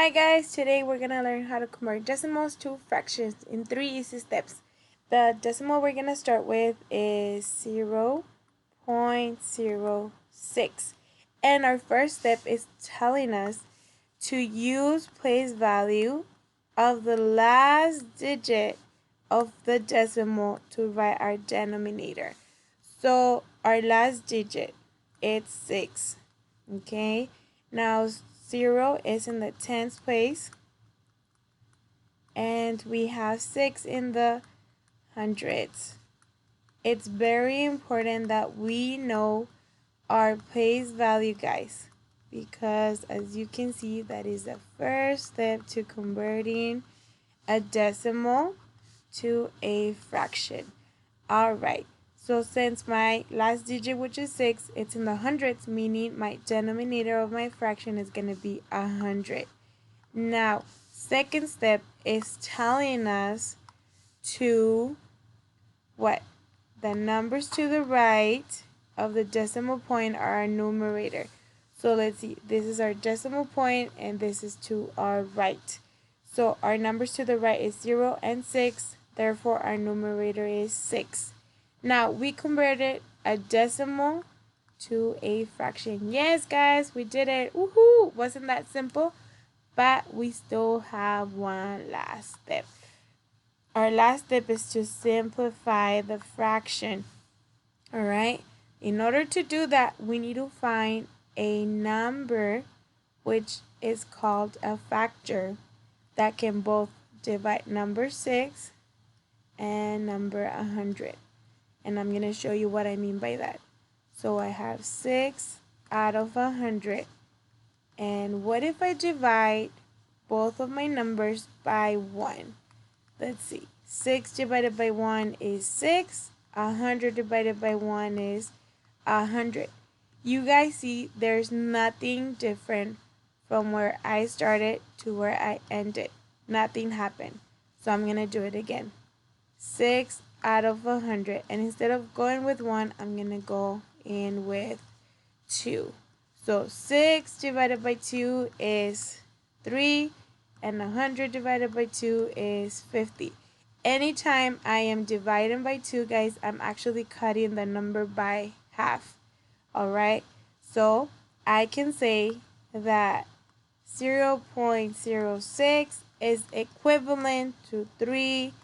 Hi guys, today we're gonna learn how to convert decimals to fractions in 3 easy steps. The decimal we're gonna start with is 0.06, and our first step is telling us to use place value of the last digit of the decimal to write our denominator. So our last digit, it's 6. Okay, now 0 is in the tens place, and we have 6 in the hundreds. It's very important that we know our place value, guys, because as you can see, that is the first step to converting a decimal to a fraction. Alright, so since my last digit, which is 6, it's in the hundreds, meaning my denominator of my fraction is going to be 100. Now, second step is telling us to what? The numbers to the right of the decimal point are our numerator. So let's see, this is our decimal point and this is to our right. So our numbers to the right is 0 and 6, therefore our numerator is 6. Now we converted a decimal to a fraction. Yes guys, we did it. Woohoo! Wasn't that simple? But we still have one last step. Our last step is to simplify the fraction. Alright, in order to do that, we need to find a number which is called a factor that can both divide number 6 and number 100. And I'm going to show you what I mean by that. So I have 6 out of 100. And what if I divide both of my numbers by 1? Let's see. 6 divided by 1 is 6. 100 divided by 1 is 100. You guys see there's nothing different from where I started to where I ended. Nothing happened. So I'm going to do it again. 6 out of 100. And instead of going with 1, I'm going to go in with 2. So 6 divided by 2 is 3. And 100 divided by 2 is 50. Anytime I am dividing by 2, guys, I'm actually cutting the number by half. Alright, so I can say that 0.06 is equivalent to 3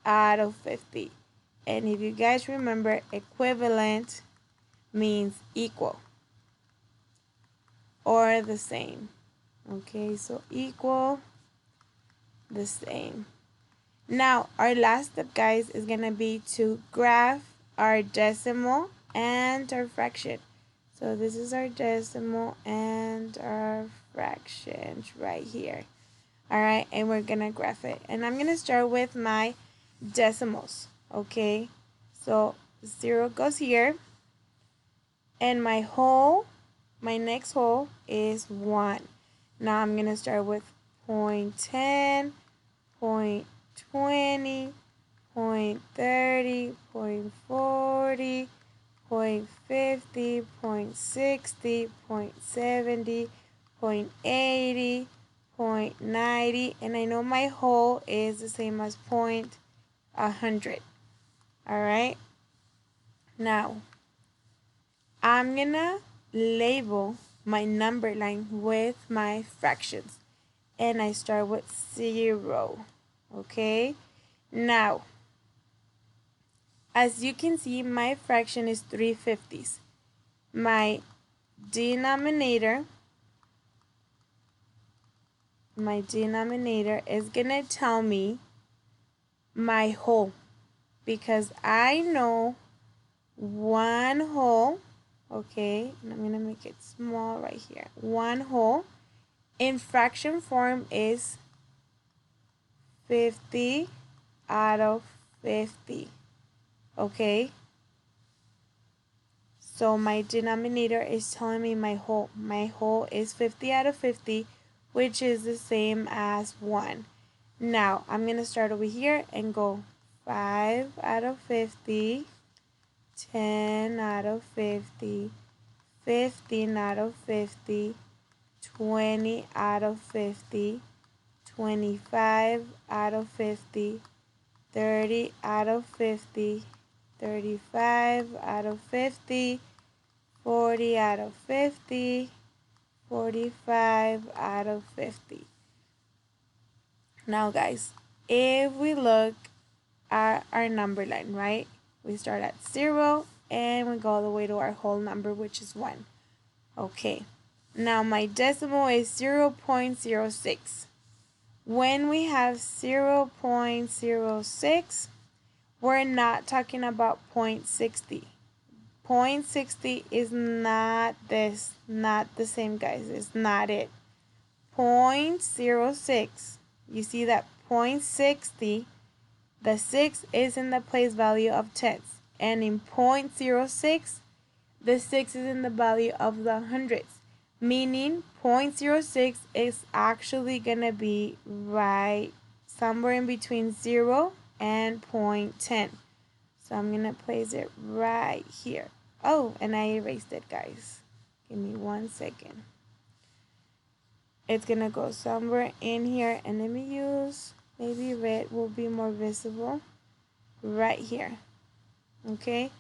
out of 50. And if you guys remember, equivalent means equal or the same. Okay, so equal, the same. Now, our last step, guys, is going to be to graph our decimal and our fraction. So this is our decimal and our fractions right here. All right, and we're going to graph it. And I'm going to start with my decimals, okay? So 0 goes here, and my next whole is 1. Now I'm going to start with 0.10, 0.20, 0.30, 0.40, 0.50, 0.60, 0.70, 0.80, 0.90, and I know my whole is the same as 100. Alright, now I'm gonna label my number line with my fractions, and I start with 0. Okay, now as you can see, my fraction is 3/50. My denominator is gonna tell me my whole, because I know one whole, okay, and I'm gonna make it small right here. One whole in fraction form is 50 out of 50. Okay, so my denominator is telling me my whole. My whole is 50 out of 50, which is the same as 1. Now, I'm going to start over here and go 5 out of 50, 10 out of 50, 15 out of 50, 20 out of 50, 25 out of 50, 30 out of 50, 35 out of 50, 40 out of 50, 45 out of 50. Now guys, if we look at our number line, right? We start at 0 and we go all the way to our whole number, which is 1. Okay, now my decimal is 0.06. When we have 0.06, we're not talking about 0.60. 0.60 is not this, not the same, guys. It's not it. 0.06, you see that 0.60, the 6 is in the place value of tens. And in 0.06, the 6 is in the value of the hundreds. Meaning 0.06 is actually going to be right somewhere in between 0 and 0.10. So I'm going to place it right here. Oh, and I erased it, guys. Give me 1 second. It's going to go somewhere in here. And let me use, maybe red will be more visible. Right here. Okay.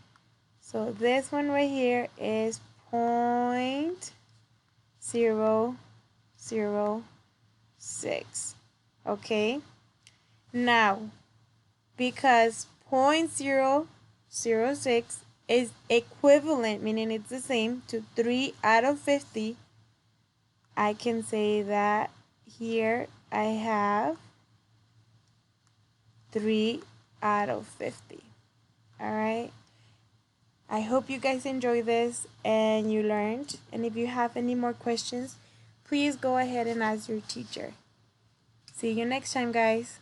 So this one right here is 0.006. Okay. Now, because 0.006 is equivalent, meaning it's the same, to 3 out of 50, I can say that here I have 3 out of 50. All right. I hope you guys enjoyed this and you learned. And if you have any more questions, please go ahead and ask your teacher. See you next time, guys.